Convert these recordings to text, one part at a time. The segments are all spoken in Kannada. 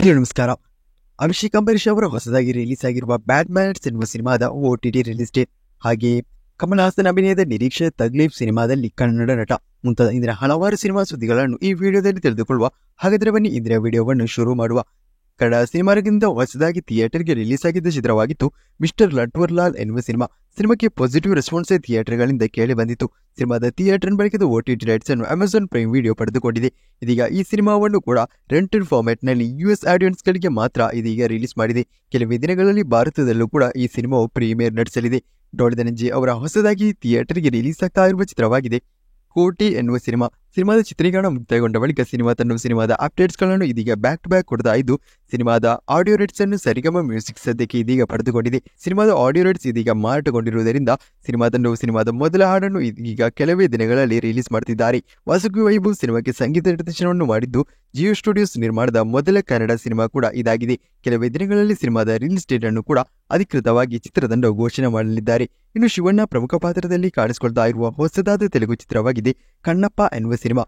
ಹಲೋ ನಮಸ್ಕಾರ. ಅಭಿಷೇಕ್ ಅಂಬರೀಷ್ ಅವರ ಹೊಸದಾಗಿ ರಿಲೀಸ್ ಆಗಿರುವ ಬ್ಯಾಡ್ ಮ್ಯಾನ್ಸ್ ಎನ್ನುವ ಸಿನಿಮಾದ OTT ರಿಲೀಸ್ ಡೇಟ್, ಹಾಗೆಯೇ ಕಮಲ್ ಹಾಸನ್ ಅಭಿನಯದ ನಿರೀಕ್ಷೆ ತಗ್ಲೀಫ್ ಸಿನಿಮಾದಲ್ಲಿ ಕನ್ನಡ ನಟ ಮುಂತಾದ ಇಂದಿನ ಹಲವಾರು ಸಿನಿಮಾ ಸುದ್ದಿಗಳನ್ನು ಈ ವಿಡಿಯೋದಲ್ಲಿ ತಿಳಿದುಕೊಳ್ಳುವ. ಹಾಗಾದರೆ ಬನ್ನಿ ಇಂದಿನ ವಿಡಿಯೋವನ್ನು ಶುರು ಮಾಡುವ. ಕನ್ನಡ ಸಿನಿಮಾಗಿಂದ ಹೊಸದಾಗಿ ಥಿಯೇಟರ್ಗೆ ರಿಲೀಸ್ ಆಗಿದ್ದ ಚಿತ್ರವಾಗಿತ್ತು ಮಿಸ್ಟರ್ ಲಟ್ವರ್ಲಾಲ್ ಎನ್ನುವ ಸಿನಿಮಾ. ಸಿನಿಮಾಕ್ಕೆ ಪಾಸಿಟಿವ್ ರೆಸ್ಪಾನ್ಸ್ ಥಿಯೇಟರ್ಗಳಿಂದ ಕೇಳಿ ಬಂದಿತ್ತು. ಸಿನಿಮಾದ ಥಿಯೇಟರ್ ಬಳಿಕದ OTT ರೈಟ್ಸ್ ಅನ್ನು ಅಮೆಜಾನ್ ಪ್ರೈಮ್ ವಿಡಿಯೋ ಪಡೆದುಕೊಂಡಿದೆ. ಇದೀಗ ಈ ಸಿನಿಮಾವನ್ನು ಕೂಡ ರೆಂಟೆಡ್ ಫಾರ್ಮ್ಯಾಟ್ನಲ್ಲಿ US ಆಡಿಯನ್ಸ್ಗಳಿಗೆ ಮಾತ್ರ ಇದೀಗ ರಿಲೀಸ್ ಮಾಡಿದೆ. ಕೆಲವೇ ದಿನಗಳಲ್ಲಿ ಭಾರತದಲ್ಲೂ ಕೂಡ ಈ ಸಿನಿಮಾವು ಪ್ರೀಮಿಯರ್ ನಡೆಸಲಿದೆ. ಡಾಲಿ ಧನಂಜಯ್ ಅವರ ಹೊಸದಾಗಿ ಥಿಯೇಟರ್ಗೆ ರಿಲೀಸ್ ಆಗ್ತಾ ಇರುವ ಚಿತ್ರವಾಗಿದೆ ಕೋಟಿ ಎನ್ನುವ ಸಿನಿಮಾ. ಸಿನಿಮಾದ ಚಿತ್ರೀಕರಣ ಮುಕ್ತಾಯಗೊಂಡ ಬಳಿಕ ಸಿನಿಮಾದ ಅಪ್ಡೇಟ್ಸ್ಗಳನ್ನು ಇದೀಗ ಬ್ಯಾಕ್ ಟು ಬ್ಯಾಕ್ ಕೊಡ್ತಾ ಇದ್ದು, ಸಿನಿಮಾದ ಆಡಿಯೋ ರೈಟ್ಸ್ ಅನ್ನು ಸರಿಗಮ ಮ್ಯೂಸಿಕ್ ಸದ್ಯಕ್ಕೆ ಇದೀಗ ಪಡೆದುಕೊಂಡಿದೆ. ಸಿನಿಮಾದ ಆಡಿಯೋ ರೈಟ್ಸ್ ಇದೀಗ ಮಾರಾಟಗೊಂಡಿರುವುದರಿಂದ ಸಿನಿಮಾದ ಮೊದಲ ಹಾಡನ್ನು ಇದೀಗ ಕೆಲವೇ ದಿನಗಳಲ್ಲಿ ರಿಲೀಸ್ ಮಾಡುತ್ತಿದ್ದಾರೆ. ವಾಸುಕಿ ವೈಭವ್ ಸಿನಿಮಾಕ್ಕೆ ಸಂಗೀತ ನಿರ್ದೇಶನವನ್ನು ಮಾಡಿದ್ದು, ಜಿಯೋ ಸ್ಟುಡಿಯೋಸ್ ನಿರ್ಮಾಣದ ಮೊದಲ ಕನ್ನಡ ಸಿನಿಮಾ ಕೂಡ ಇದಾಗಿದೆ. ಕೆಲವೇ ದಿನಗಳಲ್ಲಿ ಸಿನಿಮಾದ ರಿಲೀಸ್ ಡೇಟ್ ಅನ್ನು ಕೂಡ ಅಧಿಕೃತವಾಗಿ ಚಿತ್ರತಂಡ ಘೋಷಣೆ ಮಾಡಲಿದ್ದಾರೆ. ಇನ್ನು ಶಿವಣ್ಣ ಪ್ರಮುಖ ಪಾತ್ರದಲ್ಲಿ ಕಾಣಿಸಿಕೊಳ್ತಾ ಇರುವ ಹೊಸದಾದ ತೆಲುಗು ಚಿತ್ರವಾಗಿದೆ ಕಣ್ಣಪ್ಪ ಎನ್ನುವ ಸಿನಿಮಾ.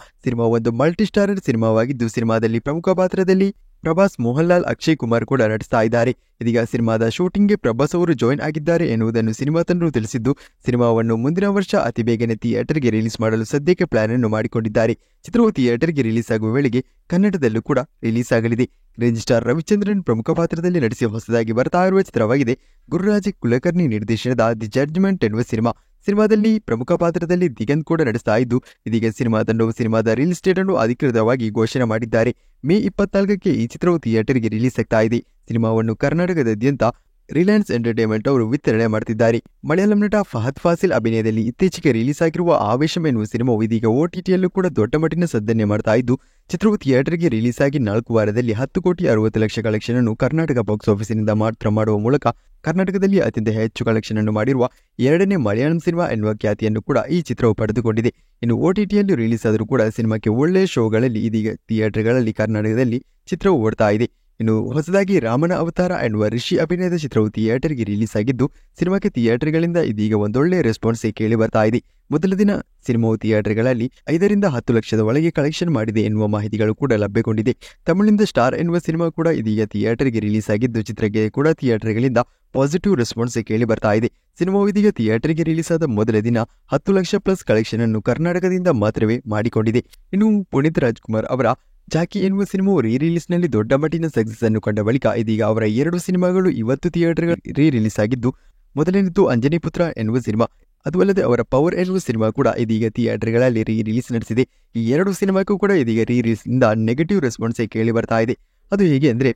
ಒಂದು ಮಲ್ಟಿ ಸ್ಟಾರರ್ ಸಿನಿಮಾವಾಗಿದ್ದು, ಸಿನಿಮಾದಲ್ಲಿ ಪ್ರಮುಖ ಪಾತ್ರದಲ್ಲಿ ಪ್ರಭಾಸ್, ಮೋಹನ್ ಲಾಲ್, ಅಕ್ಷಯ್ ಕುಮಾರ್ ಕೂಡ ನಟಿಸ್ತಾ ಇದ್ದಾರೆ. ಇದೀಗ ಸಿನಿಮಾದ ಶೂಟಿಂಗ್ಗೆ ಪ್ರಭಾಸ್ ಅವರು ಜಾಯಿನ್ ಆಗಿದ್ದಾರೆ ಎನ್ನುವುದನ್ನು ಸಿನಿಮಾ ತಂಡವು ತಿಳಿಸಿದ್ದು, ಸಿನಿಮಾವನ್ನು ಮುಂದಿನ ವರ್ಷ ಅತಿ ಬೇಗನೆ ಥಿಯೇಟರ್ಗೆ ರಿಲೀಸ್ ಮಾಡಲು ಸದ್ಯಕ್ಕೆ ಪ್ಲಾನ್ ಅನ್ನು ಮಾಡಿಕೊಂಡಿದ್ದಾರೆ. ಚಿತ್ರವು ಥಿಯೇಟರ್ಗೆ ರಿಲೀಸ್ ಆಗುವ ವೇಳೆಗೆ ಕನ್ನಡದಲ್ಲೂ ಕೂಡ ರಿಲೀಸ್ ಆಗಲಿದೆ. ರೇಂಜ್ ಸ್ಟಾರ್ ರವಿಚಂದ್ರನ್ ಪ್ರಮುಖ ಪಾತ್ರದಲ್ಲಿ ನಟಿಸಿ ಹೊಸದಾಗಿ ಬರ್ತಾ ಇರುವ ಚಿತ್ರವಾಗಿದೆ ಗುರುರಾಜ್ ಕುಲಕರ್ಣಿ ನಿರ್ದೇಶನದ ದಿ ಜಡ್ಜ್ಮೆಂಟ್ ಎನ್ನುವ ಸಿನಿಮಾ. ಸಿನಿಮಾದಲ್ಲಿ ಪ್ರಮುಖ ಪಾತ್ರದಲ್ಲಿ ದಿಗಂತ್ ಕೂಡ ನಡೆಸ್ತಾ ಇದ್ದು, ಇದೀಗ ಸಿನಿಮಾ ತಂಡವು ಸಿನಿಮಾದ ರಿಲೀಸ್ ಡೇಟ್ ಅನ್ನು ಅಧಿಕೃತವಾಗಿ ಘೋಷಣೆ ಮಾಡಿದ್ದಾರೆ. ಮೇ 24ಕ್ಕೆ ಈ ಚಿತ್ರವು ಥಿಯೇಟರ್ಗೆ ರಿಲೀಸ್ ಆಗ್ತಾ ಇದೆ. ಸಿನಿಮಾವನ್ನು ಕರ್ನಾಟಕದಾದ್ಯಂತ ರಿಲಯನ್ಸ್ ಎಂಟರ್ಟೈನ್ಮೆಂಟ್ ಅವರು ವಿತರಣೆ ಮಾಡುತ್ತಿದ್ದಾರೆ. ಮಲಯಾಳಂ ನಟ ಫಹದ್ ಫಾಸಿಲ್ ಅಭಿನಯದಲ್ಲಿ ಇತ್ತೀಚೆಗೆ ರಿಲೀಸ್ ಆಗಿರುವ ಆವೇಶಂ ಎನ್ನುವ ಸಿನಿಮಾವು ಇದೀಗ OTTಯಲ್ಲೂ ಕೂಡ ದೊಡ್ಡ ಮಟ್ಟಿನ ಸದ್ದನ್ನೇ ಮಾಡ್ತಾ ಇದ್ದು, ಚಿತ್ರವು ಥಿಯೇಟರ್ಗೆ ರಿಲೀಸ್ ಆಗಿ 4 ವಾರದಲ್ಲಿ 10,60,00,000 ಕಲೆಕ್ಷನ್ ಅನ್ನು ಕರ್ನಾಟಕ ಬಾಕ್ಸ್ ಆಫೀಸಿನಿಂದ ಮಾತ್ರ ಮಾಡುವ ಮೂಲಕ ಕರ್ನಾಟಕದಲ್ಲಿ ಅತ್ಯಂತ ಹೆಚ್ಚು ಕಲೆಕ್ಷನ್ ಅನ್ನು ಮಾಡಿರುವ 2ನೇ ಮಲಯಾಳಂ ಸಿನಿಮಾ ಎನ್ನುವ ಖ್ಯಾತಿಯನ್ನು ಕೂಡ ಈ ಚಿತ್ರವು ಪಡೆದುಕೊಂಡಿದೆ. ಇನ್ನು OTTಯಲ್ಲಿ ರಿಲೀಸ್ ಆದರೂ ಕೂಡ ಸಿನಿಮಾಕ್ಕೆ ಒಳ್ಳೆಯ ಶೋಗಳಲ್ಲಿ ಇದೀಗ ಥಿಯೇಟರ್ಗಳಲ್ಲಿ ಕರ್ನಾಟಕದಲ್ಲಿ ಚಿತ್ರವು ಓಡ್ತಾ ಇದೆ. ಇನ್ನು ಹೊಸದಾಗಿ ರಾಮನ ಅವತಾರ ಎನ್ನುವ ರಿಷಿ ಅಭಿನಯದ ಚಿತ್ರವು ಥಿಯೇಟರ್ಗೆ ರಿಲೀಸ್ ಆಗಿದ್ದು, ಸಿನಿಮಾಕ್ಕೆ ಥಿಯೇಟರ್ಗಳಿಂದ ಇದೀಗ ಒಂದೊಳ್ಳೆಯ ರೆಸ್ಪಾನ್ಸ್ ಕೇಳಿ ಬರ್ತಾ ಇದೆ. ಮೊದಲ ದಿನ ಸಿನಿಮಾವು ಥಿಯೇಟರ್ಗಳಲ್ಲಿ 5ರಿಂದ 10 ಲಕ್ಷದ ಒಳಗೆ ಕಲೆಕ್ಷನ್ ಮಾಡಿದೆ ಎನ್ನುವ ಮಾಹಿತಿಗಳು ಕೂಡ ಲಭ್ಯಗೊಂಡಿದೆ. ತಮಿಳಿನಿಂದ ಸ್ಟಾರ್ ಎನ್ನುವ ಸಿನಿಮಾ ಕೂಡ ಇದೀಗ ಥಿಯೇಟರ್ಗೆ ರಿಲೀಸ್ ಆಗಿದ್ದು, ಚಿತ್ರಕ್ಕೆ ಕೂಡ ಥಿಯೇಟರ್ಗಳಿಂದ ಪಾಸಿಟಿವ್ ರೆಸ್ಪಾನ್ಸ್ ಕೇಳಿ ಬರ್ತಾ ಇದೆ. ಸಿನಿಮಾವು ಇದೀಗ ಥಿಯೇಟರ್ಗೆ ರಿಲೀಸ್ ಆದ ಮೊದಲ ದಿನ 10 ಲಕ್ಷ ಪ್ಲಸ್ ಕಲೆಕ್ಷನ್ ಅನ್ನು ಕರ್ನಾಟಕದಿಂದ ಮಾತ್ರವೇ ಮಾಡಿಕೊಂಡಿದೆ. ಇನ್ನು ಪುನೀತ್ ರಾಜ್ಕುಮಾರ್ ಅವರ ಜಾಕಿ ಎನ್ನುವ ಸಿನಿಮಾವು ರಿಲೀಸ್ನಲ್ಲಿ ದೊಡ್ಡ ಮಟ್ಟಿನ ಸಕ್ಸಸ್ ಅನ್ನು ಕಂಡ ಬಳಿಕ ಇದೀಗ ಅವರ 2 ಸಿನಿಮಾಗಳು ಇವತ್ತು ಥಿಯೇಟರ್ಗಳು ರಿಲೀಸ್ ಆಗಿದ್ದು, ಮೊದಲನೇದು ಅಂಜನಿ ಪುತ್ರ ಎನ್ನುವ ಸಿನಿಮಾ, ಅದು ಅಲ್ಲದೆ ಅವರ ಪವರ್ ಎನ್ನುವ ಸಿನಿಮಾ ಕೂಡ ಇದೀಗ ಥಿಯೇಟರ್ಗಳಲ್ಲಿ ರಿಲೀಸ್ ನಡೆಸಿದೆ. ಈ 2 ಸಿನಿಮಾಕ್ಕೂ ಕೂಡ ಇದೀಗ ರಿಲೀಸ್ನಿಂದ ನೆಗೆಟಿವ್ ರೆಸ್ಪಾನ್ಸ್ ಕೇಳಿ ಬರ್ತಾ ಇದೆ. ಅದು ಹೇಗೆ ಅಂದರೆ,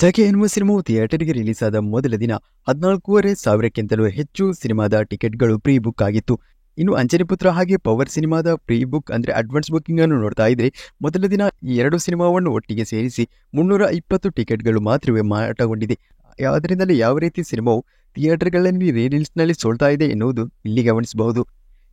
ಜಾಕಿ ಎನ್ನುವ ಸಿನಿಮಾವು ಥಿಯೇಟರ್ಗೆ ರಿಲೀಸ್ ಆದ ಮೊದಲ ದಿನ 14,500ಕ್ಕಿಂತಲೂ ಹೆಚ್ಚು ಸಿನಿಮಾದ ಟಿಕೆಟ್ಗಳು ಪ್ರೀ ಬುಕ್ ಆಗಿತ್ತು. ಇನ್ನು ಅಂಜನಿ ಪುತ್ರ ಹಾಗೆ ಪವರ್ ಸಿನಿಮಾದ ಪ್ರೀ ಬುಕ್ ಅಂದರೆ ಅಡ್ವಾನ್ಸ್ ಬುಕ್ಕಿಂಗ್ ಅನ್ನು ನೋಡ್ತಾ ಇದ್ರೆ, ಮೊದಲ ದಿನ ಈ 2 ಸಿನಿಮಾವನ್ನು ಒಟ್ಟಿಗೆ ಸೇರಿಸಿ 320 ಟಿಕೆಟ್ಗಳು ಮಾತ್ರವೇ ಮಾರಾಟಗೊಂಡಿದೆ. ಅದರಿಂದಲೇ ಯಾವ ರೀತಿ ಸಿನಿಮಾವು ಥಿಯೇಟರ್ಗಳಲ್ಲಿ ರಿಲೀಸ್ನಲ್ಲಿ ಸೋಲ್ತಾ ಇದೆ ಎನ್ನುವುದು ಇಲ್ಲಿ ಗಮನಿಸಬಹುದು.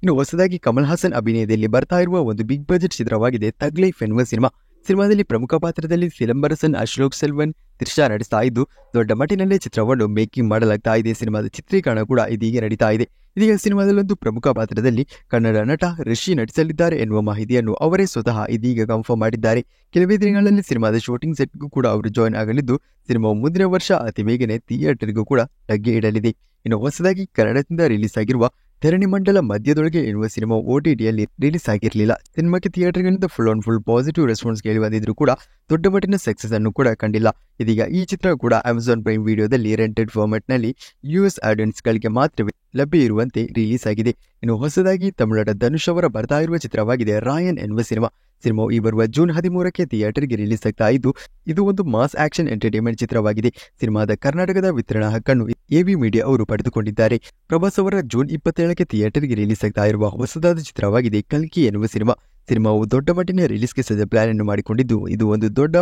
ಇನ್ನು ಹೊಸದಾಗಿ ಕಮಲ್ ಹಾಸನ್ ಅಭಿನಯದಲ್ಲಿ ಬರ್ತಾ ಇರುವ ಒಂದು ಬಿಗ್ ಬಜೆಟ್ ಚಿತ್ರವಾಗಿದೆ ತಗ್ಲೀಫ್ ಎನ್ನುವ ಸಿನಿಮಾ. ಸಿನಿಮಾದಲ್ಲಿ ಪ್ರಮುಖ ಪಾತ್ರದಲ್ಲಿ ಸಿಲಂಬರಸನ್, ಅಶೋಕ್ ಸೆಲ್ವನ್, ತ್ರಿಷಾ ನಡೆಸ್ತಾ ಇದ್ದು, ದೊಡ್ಡ ಮಟ್ಟಿನಲ್ಲೇ ಚಿತ್ರವನ್ನು ಮೇಕಿಂಗ್ ಮಾಡಲಾಗ್ತಾ ಇದೆ. ಸಿನಿಮಾದ ಚಿತ್ರೀಕರಣ ಕೂಡ ಇದೀಗ ನಡೀತಾ ಇದೆ. ಇದೀಗ ಸಿನಿಮಾದಲ್ಲೊಂದು ಪ್ರಮುಖ ಪಾತ್ರದಲ್ಲಿ ಕನ್ನಡ ನಟ ರಿಷಿ ನಟಿಸಲಿದ್ದಾರೆ ಎನ್ನುವ ಮಾಹಿತಿಯನ್ನು ಅವರೇ ಸ್ವತಃ ಇದೀಗ ಕನ್ಫರ್ಮ್ ಮಾಡಿದ್ದಾರೆ. ಕೆಲವೇ ದಿನಗಳಲ್ಲಿ ಸಿನಿಮಾದ ಶೂಟಿಂಗ್ ಸೆಟ್ಗೂ ಕೂಡ ಅವರು ಜಾಯಿನ್ ಆಗಲಿದ್ದು, ಸಿನಿಮಾವು ಮುಂದಿನ ವರ್ಷ ಅತಿ ಬೇಗನೆ ಥಿಯೇಟರ್ಗೂ ಕೂಡ ಲಗ್ಗೆ ಇಡಲಿದೆ. ಇನ್ನು ಹೊಸದಾಗಿ ಕನ್ನಡದಿಂದ ರಿಲೀಸ್ ಆಗಿರುವ ಧರಣಿ ಮಂಡಲ ಮಧ್ಯದೊಳಗೆ ಎನ್ನುವ ಸಿನಿಮಾ OTTಯಲ್ಲಿ ರಿಲೀಸ್ ಆಗಿರಲಿಲ್ಲ. ಸಿನಿಮಾಕ್ಕೆ ಥಿಯೇಟರ್ಗಳಿಂದ ಫುಲ್ ಪಾಸಿಟಿವ್ ರೆಸ್ಪಾನ್ಸ್ ಕೇಳಿ ಬಂದಿದ್ರು ಕೂಡ ದೊಡ್ಡ ಮಟ್ಟಿನ ಸಕ್ಸಸ್ ಅನ್ನು ಕೂಡ ಕಂಡಿಲ್ಲ. ಇದೀಗ ಈ ಚಿತ್ರ ಕೂಡ ಅಮೆಜಾನ್ ಪ್ರೈಮ್ ವಿಡಿಯೋದಲ್ಲಿ ರೆಂಟೆಡ್ ಫಾರ್ಮ್ಯಾಟ್ನಲ್ಲಿ US ಆಡಿಯನ್ಸ್ಗಳಿಗೆ ಮಾತ್ರವೇ ಲಭ್ಯ ಇರುವಂತೆ ರಿಲೀಸ್ ಆಗಿದೆ. ಇನ್ನು ಹೊಸದಾಗಿ ತಮಿಳದ ಧನುಷ್ ಅವರ ಬರ್ತಾ ಇರುವ ಚಿತ್ರವಾಗಿದೆ ರಾಯನ್ ಎನ್ನುವ ಸಿನಿಮಾ. ಸಿನಿಮಾವು ಈ ಬರುವ ಜೂನ್ 13ಕ್ಕೆ ಥಿಯೇಟರ್ಗೆ ರಿಲೀಸ್ ಆಗ್ತಾ ಇದ್ದು, ಇದು ಒಂದು ಮಾಸ್ ಆಕ್ಷನ್ ಎಂಟರ್ಟೈನ್ಮೆಂಟ್ ಚಿತ್ರವಾಗಿದೆ. ಸಿನಿಮಾದ ಕರ್ನಾಟಕದ ವಿತರಣಾ ಹಕ್ಕನ್ನು AV ಮೀಡಿಯಾ ಅವರು ಪಡೆದುಕೊಂಡಿದ್ದಾರೆ. ಪ್ರಭಾಸ್ ಅವರ ಜೂನ್ 27ಕ್ಕೆ ಥಿಯೇಟರ್ಗೆ ರಿಲೀಸ್ ಆಗ್ತಾ ಇರುವ ಹೊಸದಾದ ಚಿತ್ರವಾಗಿದೆ ಕಲ್ಕಿ ಎನ್ನುವ ಸಿನಿಮಾ. ಸಿನಿಮಾವು ದೊಡ್ಡ ಮಟ್ಟಿನ ರಿಲೀಸ್ಗೆ ಸದ್ಯ ಪ್ಲಾನ್ ಅನ್ನು ಮಾಡಿಕೊಂಡಿದ್ದು, ಇದು ಒಂದು ದೊಡ್ಡ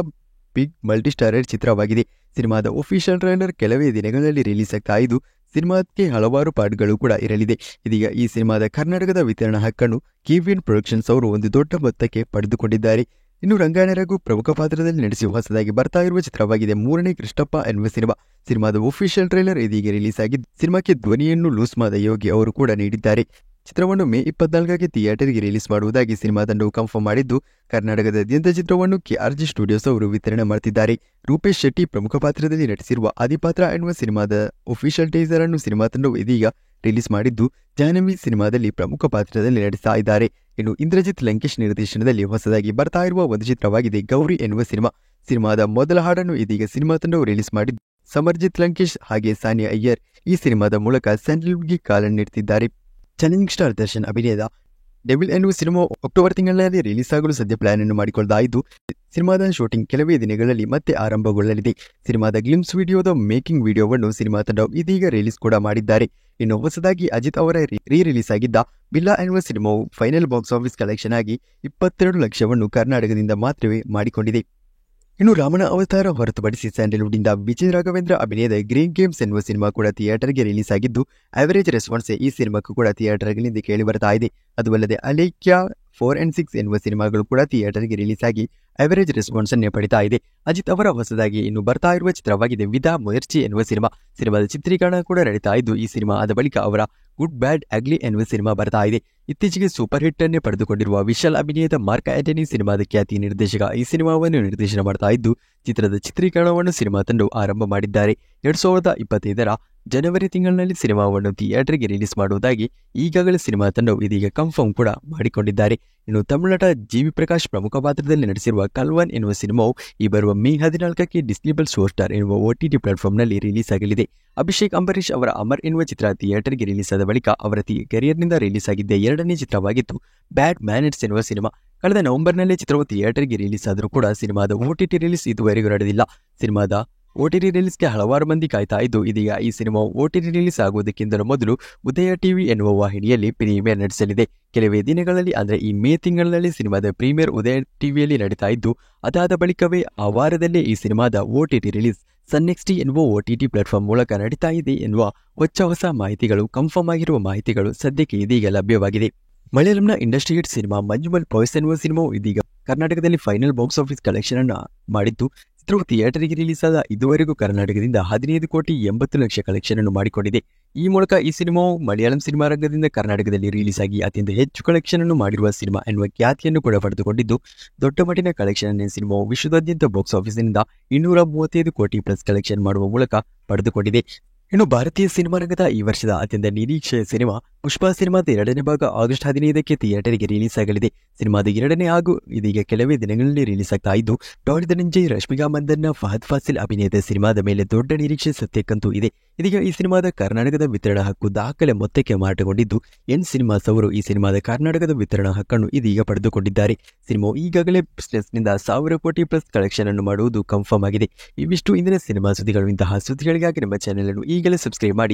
ಬಿಗ್ ಮಲ್ಟಿ ಸ್ಟಾರರ್ ಚಿತ್ರವಾಗಿದೆ. ಸಿನಿಮಾದ ಒಫಿಷಿಯಲ್ ಟ್ರೈಲರ್ ಕೆಲವೇ ದಿನಗಳಲ್ಲಿ ರಿಲೀಸ್ ಆಗ್ತಾ ಇದ್ದು, ಸಿನಿಮಾಕ್ಕೆ ಹಲವಾರು ಪಾರ್ಟ್ಗಳು ಕೂಡ ಇರಲಿದೆ. ಇದೀಗ ಈ ಸಿನಿಮಾದ ಕರ್ನಾಟಕದ ವಿತರಣಾ ಹಕ್ಕನ್ನು KVN ಪ್ರೊಡಕ್ಷನ್ಸ್ ಅವರು ಒಂದು ದೊಡ್ಡ ಮೊತ್ತಕ್ಕೆ ಪಡೆದುಕೊಂಡಿದ್ದಾರೆ. ಇನ್ನು ರಂಗಾಯಣ ರಘು ಪ್ರಮುಖ ಪಾತ್ರದಲ್ಲಿ ನಟಿಸಿ ಹೊಸದಾಗಿ ಬರ್ತಾ ಇರುವ ಚಿತ್ರವಾಗಿದೆ 3ನೇ ಕೃಷ್ಣಪ್ಪ ಎನ್ನುವ ಸಿನಿಮಾ. ಸಿನಿಮಾದ ಒಫಿಷಿಯಲ್ ಟ್ರೈಲರ್ ಇದೀಗ ರಿಲೀಸ್ ಆಗಿದ್ದು, ಸಿನಿಮಾಕ್ಕೆ ಧ್ವನಿಯನ್ನು ಲೂಸ್ಮಾದ ಯೋಗಿ ಅವರು ಕೂಡ ನೀಡಿದ್ದಾರೆ. ಚಿತ್ರವನ್ನು ಮೇ 24ಕ್ಕೆ ಥಿಯೇಟರ್ಗೆ ರಿಲೀಸ್ ಮಾಡುವುದಾಗಿ ಸಿನಿಮಾ ತಂಡವು ಕನ್ಫರ್ಮ್ ಮಾಡಿದ್ದು, ಕರ್ನಾಟಕದಾದ್ಯಂತ ಚಿತ್ರವನ್ನು ಕೆಆರ್ಜಿ ಸ್ಟುಡಿಯೋಸ್ ಅವರು ವಿತರಣೆ ಮಾಡುತ್ತಿದ್ದಾರೆ. ರೂಪೇಶ್ ಶೆಟ್ಟಿ ಪ್ರಮುಖ ಪಾತ್ರದಲ್ಲಿ ನಟಿಸಿರುವ ಆದಿಪಾತ್ರ ಎನ್ನುವ ಸಿನಿಮಾದ ಒಫಿಷಿಯಲ್ ಟೀಸರ್ ಅನ್ನು ಸಿನಿಮಾ ತಂಡವು ಇದೀಗ ರಿಲೀಸ್ ಮಾಡಿದ್ದು, ಜಾಹ್ನವಿ ಸಿನಿಮಾದಲ್ಲಿ ಪ್ರಮುಖ ಪಾತ್ರದಲ್ಲಿ ನಟಿಸ್ತಾ ಇದ್ದಾರೆ. ಇನ್ನು ಇಂದ್ರಜಿತ್ ಲಂಕೇಶ್ ನಿರ್ದೇಶನದಲ್ಲಿ ಹೊಸದಾಗಿ ಬರ್ತಾ ಇರುವ ಒಂದು ಚಿತ್ರವಾಗಿದೆ ಗೌರಿ ಎನ್ನುವ ಸಿನಿಮಾ. ಸಿನಿಮಾದ ಮೊದಲ ಹಾಡನ್ನು ಇದೀಗ ಸಿನಿಮಾ ತಂಡವು ರಿಲೀಸ್ ಮಾಡಿದ್ದು, ಸಮರ್ಜಿತ್ ಲಂಕೇಶ್ ಹಾಗೆ ಸಾನಿಯಾ ಅಯ್ಯರ್ ಈ ಸಿನಿಮಾದ ಮೂಲಕ ಸ್ಯಾಂಡಲ್ವುಡ್ಗೆ ಕಾಲನ್ನಿಡ್ತಿದ್ದಾರೆ. ಚಾಲೆಂಜಿಂಗ್ ಸ್ಟಾರ್ ದರ್ಶನ್ ಅಭಿನಯದ ಡೆವಿಲ್ ಎನ್ನುವ ಸಿನಿಮಾ ಅಕ್ಟೋಬರ್ ತಿಂಗಳಲ್ಲಿ ರಿಲೀಸ್ ಆಗಲು ಸದ್ಯ ಪ್ಲಾನ್ ಅನ್ನು ಮಾಡಿಕೊಳ್ಳಲಾಯಿತು. ಸಿನಿಮಾದ ಶೂಟಿಂಗ್ ಕೆಲವೇ ದಿನಗಳಲ್ಲಿ ಮತ್ತೆ ಆರಂಭಗೊಳ್ಳಲಿದೆ. ಸಿನಿಮಾದ ಗ್ಲಿಮ್ಸ್ ವಿಡಿಯೋದ ಮೇಕಿಂಗ್ ವಿಡಿಯೋವನ್ನು ಸಿನಿಮಾ ತಂಡವು ಇದೀಗ ರಿಲೀಸ್ ಕೂಡ ಮಾಡಿದ್ದಾರೆ. ಇನ್ನು ಹೊಸದಾಗಿ ಅಜಿತ್ ಅವರ ರಿಲೀಸ್ ಆಗಿದ್ದ ಬಿಲ್ಲಾ ಎನ್ನುವ ಸಿನಿಮಾವು ಫೈನಲ್ ಬಾಕ್ಸ್ ಆಫೀಸ್ ಕಲೆಕ್ಷನ್ ಆಗಿ 22 ಲಕ್ಷವನ್ನು ಕರ್ನಾಟಕದಿಂದ ಮಾತ್ರವೇ ಮಾಡಿಕೊಂಡಿದೆ. ಇನ್ನು ರಾಮನ ಅವತಾರ ಹೊರತುಪಡಿಸಿ ಸ್ಯಾಂಡಲ್ವುಡ್ನಿಂದ ವಿಜಯ್ ರಾಘವೇಂದ್ರ ಅಭಿನಯದ ಗ್ರೀನ್ ಗೇಮ್ಸ್ ಎನ್ನುವ ಸಿನಿಮಾ ಕೂಡ ಥಿಯೇಟರ್ಗೆ ರಿಲೀಸ್ ಆಗಿದ್ದು, ಆವರೇಜ್ ರೆಸ್ಪಾನ್ಸ್ ಈ ಸಿನಿಮಾಕ್ಕೂ ಕೂಡ ಥಿಯೇಟರ್ಗಳಿಂದ ಕೇಳಿ ಬರ್ತಾ ಇದೆ. ಅದು ಅಲ್ಲದೆ ಅಲೇಖ್ಯ 4 and 6 ಎನ್ನುವ ಸಿನಿಮಾಗಳು ಕೂಡ ಥಿಯೇಟರ್ಗೆ ರಿಲೀಸ್ ಆಗಿ ಆವರೇಜ್ ರೆಸ್ಪಾನ್ಸ್ ಅನ್ನೇ ಪಡಿತಾ ಇದೆ. ಅಜಿತ್ ಅವರ ಹೊಸದಾಗಿ ಇನ್ನು ಬರ್ತಾ ಇರುವ ಚಿತ್ರವಾಗಿದೆ ವಿದಾ ಮೊಯರ್ಚಿ ಎನ್ನುವ ಸಿನಿಮಾ. ಸಿನಿಮಾದ ಚಿತ್ರೀಕರಣ ಕೂಡ ನಡೀತಾ ಇದ್ದು, ಈ ಸಿನಿಮಾ ಆದ ಬಳಿಕ ಅವರ ಗುಡ್ ಬ್ಯಾಡ್ ಅಗ್ಲಿ ಎನ್ನುವ ಸಿನಿಮಾ ಬರ್ತಾ ಇದೆ. ಇತ್ತೀಚೆಗೆ ಸೂಪರ್ ಹಿಟ್ ಅನ್ನೇ ಪಡೆದುಕೊಂಡಿರುವ ವಿಶಾಲ್ ಅಭಿನಯದ ಮಾರ್ಕ್ ಆಂಟನಿ ಸಿನಿಮಾದ ಖ್ಯಾತಿ ನಿರ್ದೇಶಕ ಈ ಸಿನಿಮಾವನ್ನು ನಿರ್ದೇಶನ ಮಾಡ್ತಾ ಇದ್ದು, ಚಿತ್ರದ ಚಿತ್ರೀಕರಣವನ್ನು ಸಿನಿಮಾ ತಂಡವು ಆರಂಭ ಮಾಡಿದ್ದಾರೆ. 2025ರ ಜನವರಿ ತಿಂಗಳಿನಲ್ಲಿ ಸಿನಿಮಾವನ್ನು ಥಿಯೇಟರ್ಗೆ ರಿಲೀಸ್ ಮಾಡುವುದಾಗಿ ಈಗಾಗಲೇ ಸಿನಿಮಾ ತಂಡವು ಇದೀಗ ಕನ್ಫರ್ಮ್ ಕೂಡ ಮಾಡಿಕೊಂಡಿದ್ದಾರೆ. ಇನ್ನು ತಮಿಳುನಾಟ ಜಿವಿ ಪ್ರಕಾಶ್ ಪ್ರಮುಖ ಪಾತ್ರದಲ್ಲಿ ನಟಿಸಿರುವ ಕಲ್ವನ್ ಎನ್ನುವ ಸಿನಿಮಾವು ಈ ಬರುವ ಮೇ 14ಕ್ಕೆ ಡಿಸ್ನಿ ಪ್ಲಸ್ ಹಾಟ್‌ಸ್ಟಾರ್ ಎನ್ನುವ OTT ಪ್ಲಾಟ್ಫಾರ್ಮ್ನಲ್ಲಿ ರಿಲೀಸ್ ಆಗಲಿದೆ. ಅಭಿಷೇಕ್ ಅಂಬರೀಶ್ ಅವರ ಅಮರ್ ಎನ್ನುವ ಚಿತ್ರ ಥಿಯೇಟರ್ಗೆ ರಿಲೀಸ್ ಆದ ಬಳಿಕ ಅವರ ಕೆರಿಯರ್ನಿಂದ ರಿಲೀಸ್ ಆಗಿದ್ದ ಎರಡನೇ ಚಿತ್ರವಾಗಿತ್ತು ಬ್ಯಾಡ್ ಮ್ಯಾನರ್ಸ್ ಎನ್ನುವ ಸಿನಿಮಾ. ಕಳೆದ ನವೆಂಬರ್ನಲ್ಲಿ ಚಿತ್ರವು ಥಿಯೇಟರ್ಗೆ ರಿಲೀಸ್ ಆದರೂ ಕೂಡ ಸಿನಿಮಾದ OTT ರಿಲೀಸ್ ಇದುವರೆಗೂ ನಡೆದಿಲ್ಲ. ಸಿನಿಮಾದ OTT ರಿಲೀಸ್ಗೆ ಹಲವಾರು ಮಂದಿ ಕಾಯ್ತಾ ಇದ್ದು, ಇದೀಗ ಈ ಸಿನಿಮಾವು OTT ರಿಲೀಸ್ ಆಗುವುದಕ್ಕಿಂತಲೂ ಮೊದಲು ಉದಯ ಟಿವಿ ಎನ್ನುವ ವಾಹಿನಿಯಲ್ಲಿ ಪ್ರೀಮಿಯರ್ ನಡೆಸಲಿದೆ. ಕೆಲವೇ ದಿನಗಳಲ್ಲಿ ಅಂದರೆ ಈ ಮೇ ತಿಂಗಳಲ್ಲಿ ಸಿನಿಮಾದ ಪ್ರೀಮಿಯರ್ ಉದಯ ಟಿವಿಯಲ್ಲಿ ನಡೀತಾ ಇದ್ದು, ಅದಾದ ಬಳಿಕವೇ ಆ ವಾರದಲ್ಲೇ ಈ ಸಿನಿಮಾದ OTT ರಿಲೀಸ್ ಸನ್ನೆಕ್ಸ್ಟಿ ಎನ್ನುವ OTT ಪ್ಲಾಟ್ಫಾರ್ಮ್ ಮೂಲಕ ನಡೀತಾ ಇದೆ ಎನ್ನುವ ಹೊಸ ಮಾಹಿತಿಗಳು, ಕನ್ಫರ್ಮ್ ಆಗಿರುವ ಮಾಹಿತಿಗಳು ಸದ್ಯಕ್ಕೆ ಇದೀಗ ಲಭ್ಯವಾಗಿದೆ. ಮಲಯಾಳಂನ industry hit cinema Manjummel boys ಎನ್ನುವ ಸಿನಿಮಾವು ಇದೀಗ ಕರ್ನಾಟಕದಲ್ಲಿ ಫೈನಲ್ ಬಾಕ್ಸ್ ಆಫೀಸ್ ಕಲೆಕ್ಷನ್ ಅನ್ನು ಮಾಡಿದ್ದು, ಚಿತ್ರವು ಥಿಯೇಟರ್ಗೆ ರಿಲೀಸ್ ಆದ ಇದುವರೆಗೂ ಕರ್ನಾಟಕದಿಂದ 15,80,00,000 ಕಲೆಕ್ಷನ್ ಅನ್ನು ಮಾಡಿಕೊಂಡಿದೆ. ಈ ಮೂಲಕ ಈ ಸಿನಿಮಾವು ಮಲಯಾಳಂ ಸಿನಿಮಾ ರಂಗದಿಂದ ಕರ್ನಾಟಕದಲ್ಲಿ ರಿಲೀಸ್ ಆಗಿ ಅತ್ಯಂತ ಹೆಚ್ಚು ಕಲೆಕ್ಷನ್ ಅನ್ನು ಮಾಡಿರುವ ಸಿನಿಮಾ ಎನ್ನುವ ಖ್ಯಾತಿಯನ್ನು ಕೂಡ ಪಡೆದುಕೊಂಡಿದ್ದು, ದೊಡ್ಡ ಮಟ್ಟಿನ ಕಲೆಕ್ಷನ್ ಅನ್ನು ಸಿನಿಮಾವು ವಿಶ್ವದಾದ್ಯಂತ ಬಾಕ್ಸ್ ಆಫೀಸ್ನಿಂದ 235 ಕೋಟಿ ಪ್ಲಸ್ ಕಲೆಕ್ಷನ್ ಮಾಡುವ ಮೂಲಕ ಪಡೆದುಕೊಂಡಿದೆ. ಇನ್ನು ಭಾರತೀಯ ಸಿನಿಮಾ ರಂಗದ ಈ ವರ್ಷದ ಅತ್ಯಂತ ನಿರೀಕ್ಷೆಯ ಸಿನಿಮಾ ಪುಷ್ಪ ಸಿನಿಮಾದ 2ನೇ ಭಾಗ ಆಗಸ್ಟ್ 15ಕ್ಕೆ ಥಿಯೇಟರ್ಗೆ ರಿಲೀಸ್ ಆಗಲಿದೆ. ಸಿನಿಮಾದ 2ನೇ ಹಾಗೂ ಇದೀಗ ಕೆಲವೇ ದಿನಗಳಲ್ಲಿ ರಿಲೀಸ್ ಆಗ್ತಾ ಇದ್ದು, ಟಾಲಿ ಧನಂಜಯ್, ರಶ್ಮಿಕಾ ಮಂದಣ್ಣ, ಫಹದ್ ಫಾಸಿಲ್ ಅಭಿನಯದ ಸಿನಿಮಾದ ಮೇಲೆ ದೊಡ್ಡ ನಿರೀಕ್ಷೆ ಸತ್ಯಕ್ಕಂತೂ ಇದೆ. ಇದೀಗ ಈ ಸಿನಿಮಾದ ಕರ್ನಾಟಕದ ವಿತರಣಾ ಹಕ್ಕು ದಾಖಲೆ ಮೊತ್ತಕ್ಕೆ ಮಾರಾಟಗೊಂಡಿದ್ದು, ಎನ್ ಸಿನಿಮಾಸ್ ಅವರು ಈ ಸಿನಿಮಾದ ಕರ್ನಾಟಕದ ವಿತರಣಾ ಹಕ್ಕನ್ನು ಇದೀಗ ಪಡೆದುಕೊಂಡಿದ್ದಾರೆ. ಸಿನಿಮಾವು ಈಗಾಗಲೇ ಬಿಸ್ನೆಸ್ನಿಂದ 1,000 ಕೋಟಿ ಪ್ಲಸ್ ಕಲೆಕ್ಷನ್ ಅನ್ನು ಮಾಡುವುದು ಕನ್ಫರ್ಮ್ ಆಗಿದೆ. ಇವಿಷ್ಟು ಇಂದಿನ ಸಿನಿಮಾ ಸುದ್ದಿಗಳು. ಇಂತಹ ಸುದ್ದಿಗಳಿಗಾಗಿ ನಮ್ಮ ಚಾನೆಲ್ ಅನ್ನು ಈಗಲೇ ಸಬ್ಸ್ಕ್ರೈಬ್ ಮಾಡಿ